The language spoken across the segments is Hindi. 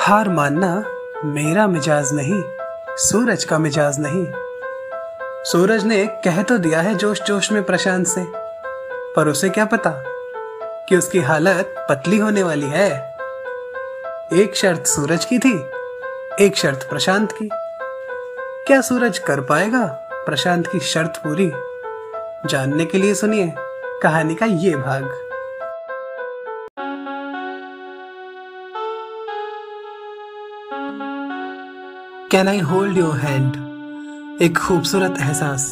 हार मानना मेरा मिजाज नहीं, सूरज का मिजाज नहीं। सूरज ने कह तो दिया है जोश जोश में प्रशांत से, पर उसे क्या पता कि उसकी हालत पतली होने वाली है। एक शर्त सूरज की थी, एक शर्त प्रशांत की। क्या सूरज कर पाएगा प्रशांत की शर्त पूरी? जानने के लिए सुनिए कहानी का ये भाग। Can I hold your hand, एक खूबसूरत एहसास,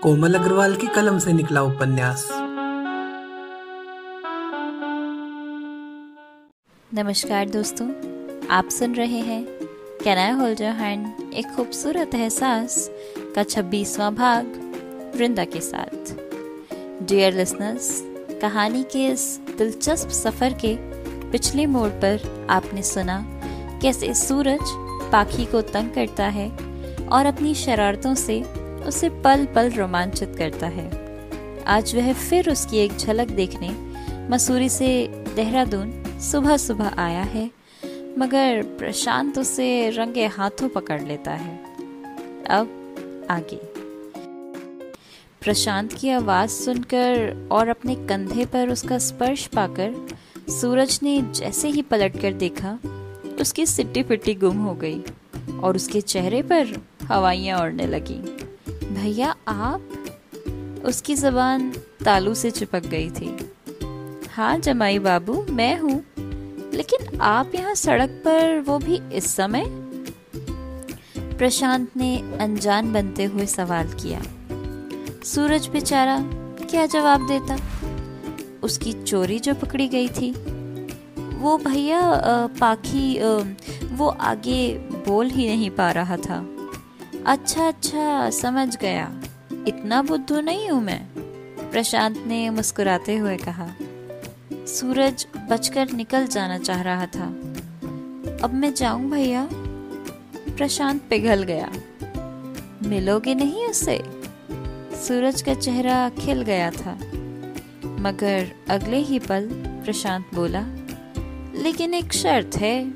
कोमल अग्रवाल की कलम से निकला उपन्यास। नमस्कार दोस्तों, आप सुन रहे हैं can I hold your hand, एक खूबसूरत एहसास का 26वां भाग वृंदा के साथ। डियर लिसनर्स, कहानी के इस दिलचस्प सफर के पिछले मोड़ पर आपने सुना कैसे सूरज पाखी को तंग करता है और अपनी शरारतों से उसे पल पल रोमांचित करता है। आज वह फिर उसकी एक झलक देखने मसूरी से देहरादून सुबह सुबह आया है, मगर प्रशांत उसे रंगे हाथों पकड़ लेता है। अब आगे। प्रशांत की आवाज सुनकर और अपने कंधे पर उसका स्पर्श पाकर सूरज ने जैसे ही पलटकर देखा, उसकी सिट्टी पिट्टी गुम हो गई और उसके चेहरे पर हवाइयां उड़ने लगी। भैया आप? उसकी जबान तालू से चिपक गई थी। हाँ जमाई बाबू, मैं हूँ, लेकिन आप यहाँ सड़क पर, वो भी इस समय? प्रशांत ने अनजान बनते हुए सवाल किया। सूरज बेचारा क्या जवाब देता? उसकी चोरी जो पकड़ी गई थी, वो भैया पाखी, वो आगे बोल ही नहीं पा रहा था। अच्छा समझ गया, इतना बुद्धू नहीं हूं मैं, प्रशांत ने मुस्कुराते हुए कहा। सूरज बचकर निकल जाना चाह रहा था। अब मैं जाऊं भैया? प्रशांत पिघल गया। मिलोगे नहीं उससे? सूरज का चेहरा खिल गया था, मगर अगले ही पल प्रशांत बोला, लेकिन एक शर्त है।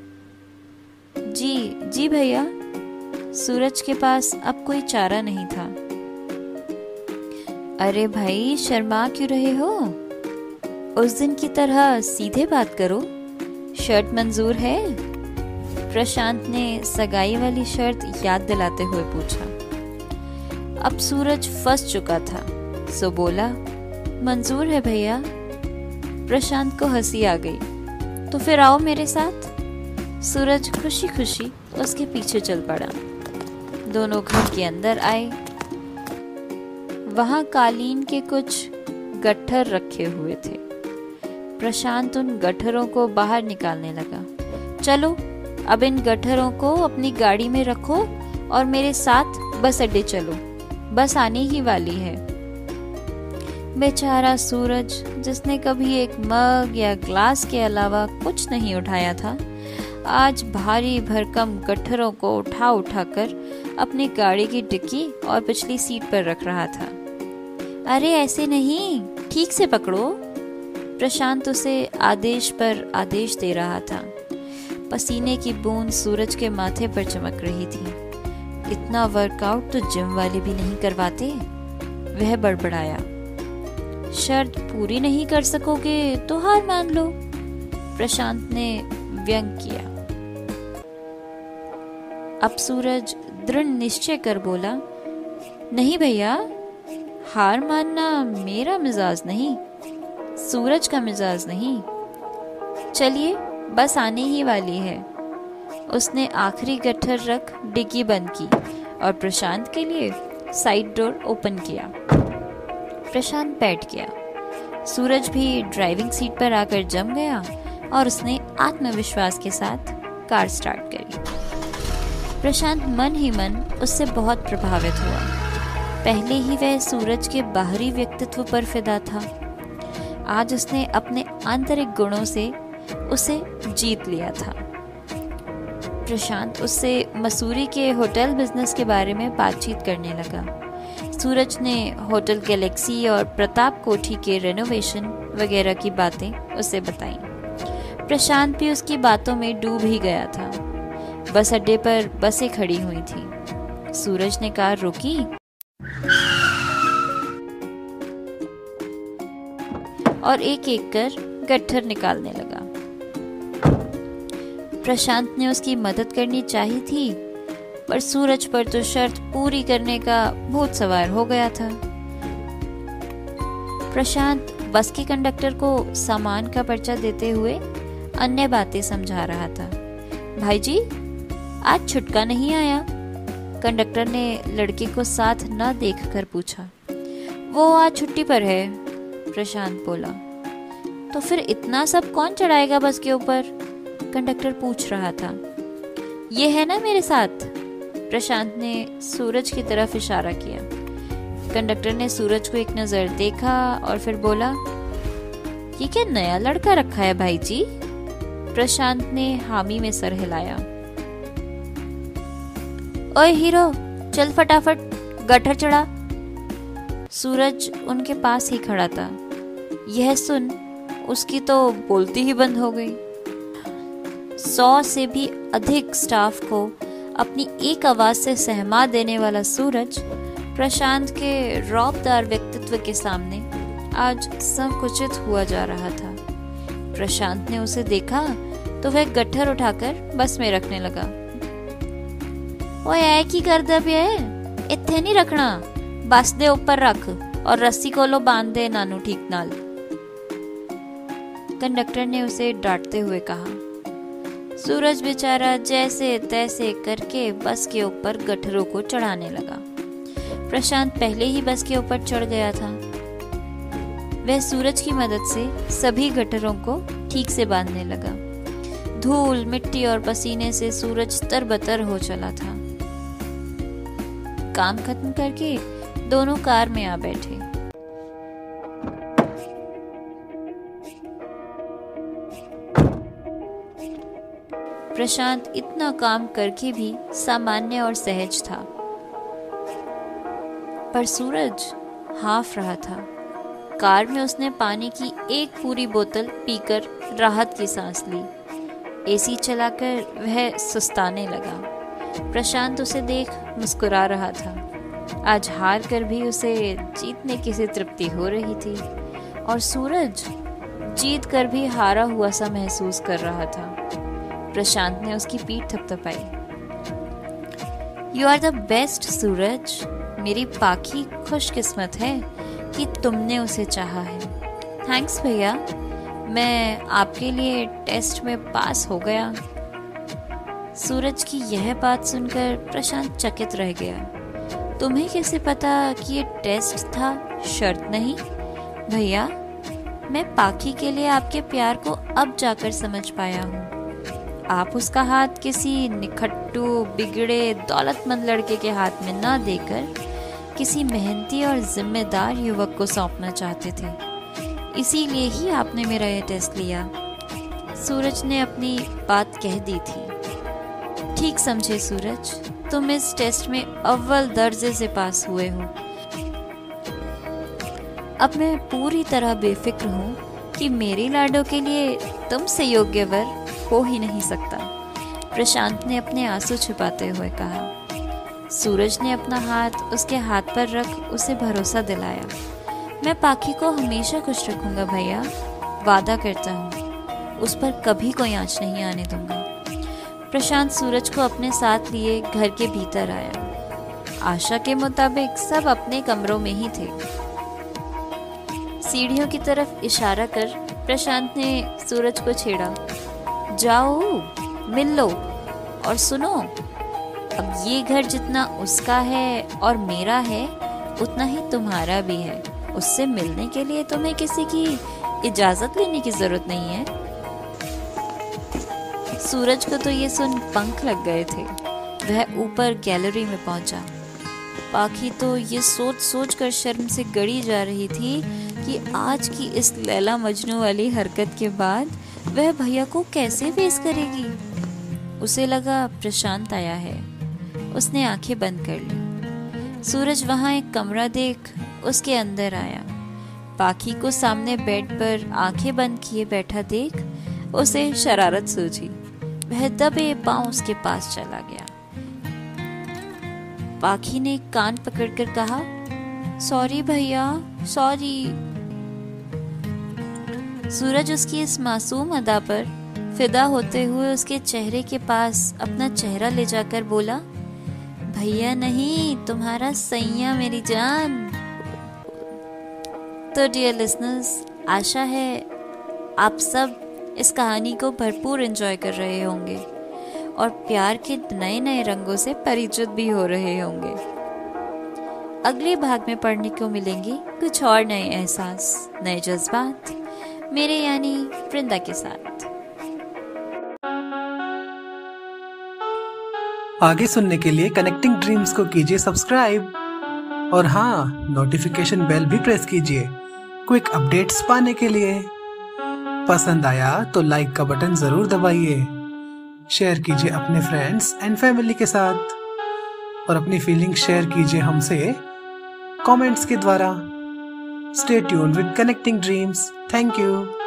जी भैया। सूरज के पास अब कोई चारा नहीं था। अरे भाई, शर्मा क्यों रहे हो? उस दिन की तरह सीधे बात करो। शर्त मंजूर है? प्रशांत ने सगाई वाली शर्त याद दिलाते हुए पूछा। अब सूरज फंस चुका था, सो बोला, मंजूर है भैया। प्रशांत को हंसी आ गई। तो फिर आओ मेरे साथ। सूरज खुशी खुशी उसके पीछे चल पड़ा। दोनों घर के अंदर आए। वहां कालीन के कुछ गट्ठर रखे हुए थे। प्रशांत उन गट्ठरों को बाहर निकालने लगा। चलो, अब इन गट्ठरों को अपनी गाड़ी में रखो और मेरे साथ बस अड्डे चलो, बस आने ही वाली है। बेचारा सूरज, जिसने कभी एक मग या ग्लास के अलावा कुछ नहीं उठाया था, आज भारी भरकम गट्ठरों को उठा उठाकर अपनी गाड़ी की डिक्की और पिछली सीट पर रख रहा था। अरे ऐसे नहीं, ठीक से पकड़ो। प्रशांत उसे आदेश पर आदेश दे रहा था। पसीने की बूंद सूरज के माथे पर चमक रही थी। इतना वर्कआउट तो जिम वाले भी नहीं करवाते। वह बड़बड़ाया, शर्त पूरी नहीं कर सकोगे तो हार मान लो। प्रशांत ने व्यंग किया। अब सूरज दृढ़ निश्चय कर बोला, नहीं भैया, हार मानना मेरा मिजाज नहीं, सूरज का मिजाज नहीं। चलिए, बस आने ही वाली है। उसने आखिरी गट्ठर रख डिग्गी बंद की और प्रशांत के लिए साइड डोर ओपन किया। प्रशांत बैठ गया। सूरज भी ड्राइविंग सीट पर आकर जम गया और उसने आत्मविश्वास के साथ कार स्टार्ट करी। प्रशांत मन ही मन उससे बहुत प्रभावित हुआ। पहले ही वह सूरज के बाहरी व्यक्तित्व पर फिदा था। आज उसने अपने आंतरिक गुणों से उसे जीत लिया था। प्रशांत उससे मसूरी के होटल बिजनेस के बारे में बातचीत करने लगा। सूरज ने होटल गैलेक्सी और प्रताप कोठी के रेनोवेशन वगैरह की बातें उसे बताईं। प्रशांत भी उसकी बातों में डूब ही गया था। बस अड्डे पर बसें खड़ी हुई थी। सूरज ने कार रोकी और एक एक कर गट्ठर निकालने लगा। प्रशांत ने उसकी मदद करनी चाहिए थी, पर सूरज पर तो शर्त पूरी करने का भूत सवार हो गया था। प्रशांत बस के कंडक्टर को सामान का पर्चा देते हुए अन्य बातें समझा रहा था। भाई जी, आज छुटका नहीं आया? कंडक्टर ने लड़के को साथ न देखकर पूछा। वो आज छुट्टी पर है, प्रशांत बोला। तो फिर इतना सब कौन चढ़ाएगा बस के ऊपर? कंडक्टर पूछ रहा था। ये है ना मेरे साथ? प्रशांत ने सूरज की तरफ इशारा किया। कंडक्टर ने सूरज को एक नजर देखा और फिर बोला, ये क्या नया लड़का रखा है भाई जी? प्रशांत ने हामी में सर हिलाया। ओए हीरो, चल फटाफट गट्ठर चढ़ा। सूरज उनके पास ही खड़ा था। यह सुन उसकी तो बोलती ही बंद हो गई। 100 से भी अधिक स्टाफ को अपनी एक आवाज से सहमा देने वाला सूरज प्रशांत के रौबदार व्यक्तित्व के सामने आज संकुचित हुआ जा रहा था। प्रशांत ने उसे देखा तो वह गट्ठर उठाकर बस में रखने लगा। ओए ऐ की करदा पिया है? इत्थे नहीं रखना, बस दे ऊपर रख और रस्सी कोलो बांध दे नानू ठीक नाल। कंडक्टर ने उसे डांटते हुए कहा। सूरज बेचारा जैसे तैसे करके बस के ऊपर गट्ठरों को चढ़ाने लगा। प्रशांत पहले ही बस के ऊपर चढ़ गया था। वह सूरज की मदद से सभी गट्ठरों को ठीक से बांधने लगा। धूल, मिट्टी और पसीने से सूरज तरबतर हो चला था। काम खत्म करके दोनों कार में आ बैठे। प्रशांत इतना काम करके भी सामान्य और सहज था, पर सूरज हाफ रहा था। कार में उसने पानी की एक पूरी बोतल पीकर राहत की सांस ली। एसी चलाकर वह सुस्ताने लगा। प्रशांत उसे देख मुस्कुरा रहा था। आज हार कर भी उसे जीतने की सी तृप्ति हो रही थी और सूरज जीत कर भी हारा हुआ सा महसूस कर रहा था। प्रशांत ने उसकी पीठ थपथपाई। यू आर द बेस्ट सूरज। मेरी पाखी खुशकिस्मत है कि तुमने उसे चाहा है। थैंक्स भैया, मैं आपके लिए टेस्ट में पास हो गया। सूरज की यह बात सुनकर प्रशांत चकित रह गया। तुम्हें कैसे पता कि ये टेस्ट था, शर्त नहीं? भैया, मैं पाखी के लिए आपके प्यार को अब जाकर समझ पाया हूँ। आप उसका हाथ किसी निखट्टू, बिगड़े, दौलतमंद लड़के के हाथ में ना देकर किसी मेहनती और जिम्मेदार युवक को सौंपना चाहते थे। इसीलिए ही आपने मेरा यह टेस्ट लिया। सूरज ने अपनी बात कह दी थी। ठीक समझे सूरज, तुम इस टेस्ट में अव्वल दर्जे से पास हुए हो। अब मैं पूरी तरह बेफिक्र हूँ कि मेरी लाडो के लिए तुमसे योग्य वर हो ही नहीं सकता। प्रशांत ने अपने आंसू छिपाते हुए कहा। सूरज ने अपना हाथ उसके हाथ पर रख उसे भरोसा दिलाया। मैं पाखी को हमेशा खुश रखूंगा भैया, वादा करता हूँ। उस पर कभी कोई आंच नहीं आने दूंगा। प्रशांत सूरज को अपने साथ लिए घर के भीतर आया। आशा के मुताबिक सब अपने कमरों में ही थे। सीढ़ियों की तरफ इशारा कर प्रशांत ने सूरज को छेड़ा। जाओ, मिल लो और सुनो, अब ये घर जितना उसका है और मेरा है, उतना ही तुम्हारा भी है। उससे मिलने के लिए तुम्हें किसी की इजाजत लेने की जरूरत नहीं है। सूरज को तो ये सुन पंख लग गए थे। वह ऊपर गैलरी में पहुंचा। पाखी तो ये सोच सोच कर शर्म से गड़ी जा रही थी कि आज की इस लैला मजनू वाली हरकत के बाद वह भैया को कैसे फेस करेगी। उसे लगा प्रशांत आया है। उसने आंखें बंद कर ली। सूरज वहां एक कमरा देख उसके अंदर आया। पाखी को सामने बेड पर आंखें बंद किए बैठा देख उसे शरारत सूझी। वह दबे पांव उसके पास चला गया। पाखी ने कान पकड़कर कहा, सॉरी भैया, सॉरी। सूरज उसकी इस मासूम अदा पर फिदा होते हुए उसके चेहरे के पास अपना चेहरा ले जाकर बोला, भैया नहीं, तुम्हारा सैया मेरी जान। तो डियर लिसनर्स, आशा है आप सब इस कहानी को भरपूर एंजॉय कर रहे होंगे और प्यार के नए नए रंगों से परिचित भी हो रहे होंगे। अगले भाग में पढ़ने को मिलेंगे कुछ और नए एहसास, नए जज्बात, मेरे यानी वृंदा के साथ। आगे सुनने के लिए कनेक्टिंग ड्रीम्स को कीजिए सब्सक्राइब और हाँ, नोटिफिकेशन बेल भी प्रेस कीजिए क्विक अपडेट्स पाने के लिए। पसंद आया तो लाइक का बटन जरूर दबाइए, शेयर कीजिए अपने फ्रेंड्स एंड फैमिली के साथ और अपनी फीलिंग्स शेयर कीजिए हमसे कमेंट्स के द्वारा। Stay tuned with connecting dreams. Thank you.